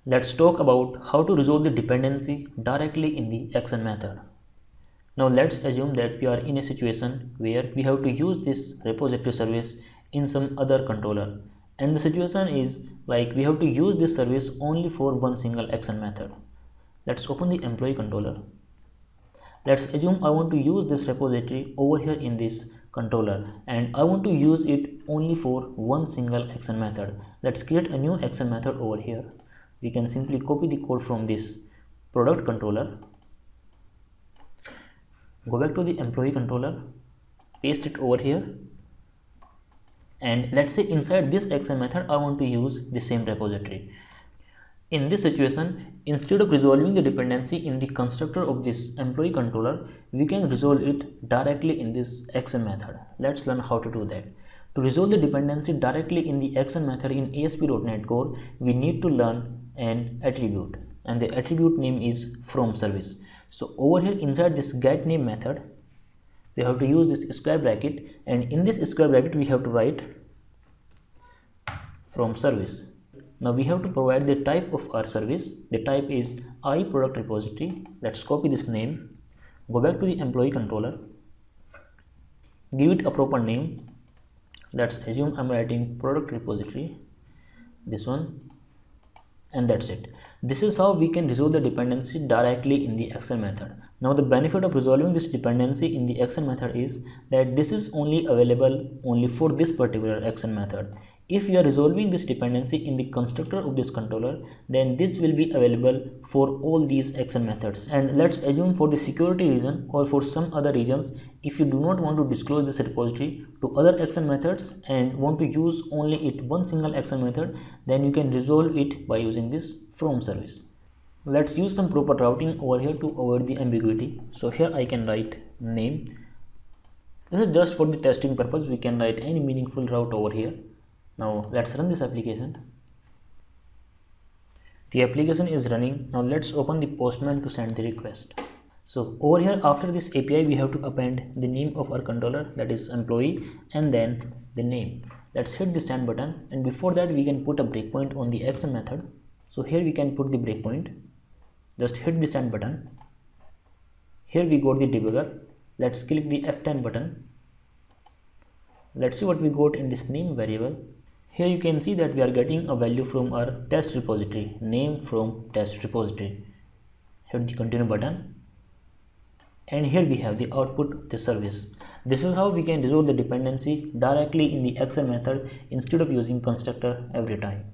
Let's talk about how to resolve the dependency directly in the action method. Now let's assume that we are in a situation where we have to use this repository service in some other controller, and the situation is like we have to use this service only for one single action method. Let's open the employee controller. Let's assume I want to use this repository over here in this controller, and I want to use it only for one single action method. Let's create a new action method over here. We can simply copy the code from this product controller, go back to the employee controller, paste it over here, and let's say inside this action method I want to use the same repository. In this situation, instead of resolving the dependency in the constructor of this employee controller, we can resolve it directly in this action method. Let's learn how to do that. To resolve the dependency directly in the action method in ASP.NET Core, we need to learn an attribute, and the attribute name is from service. So over here inside this getName method, we have to use this square bracket, and in this square bracket we have to write from service. Now we have to provide the type of our service. The type is iProduct repository. Let's copy this name, go back to the employee controller, give it a proper name. Let's assume I'm writing product repository, this one, and that's it. This is how we can resolve the dependency directly in the action method. Now the benefit of resolving this dependency in the action method is that this is only available only for this particular action method. If you are resolving this dependency in the constructor of this controller, then this will be available for all these action methods. And let's assume for the security reason or for some other reasons, if you do not want to disclose this repository to other action methods and want to use only it one single action method, then you can resolve it by using this from service. Let's use some proper routing over here to avoid the ambiguity. So here I can write name. This is just for the testing purpose. We can write any meaningful route over here. Now let's run this application. The application is running. Now let's open the Postman to send the request. So over here after this API we have to append the name of our controller, that is employee, and then the name. Let's hit the send button, and before that we can put a breakpoint on the action method. So here we can put the breakpoint. Just hit the send button. Here we got the debugger. Let's click the F10 button. Let's see what we got in this name variable. Here you can see that we are getting a value from our test repository, name from test repository. Hit the continue button, and here we have the output of the service. This is how we can resolve the dependency directly in the action method instead of using constructor every time.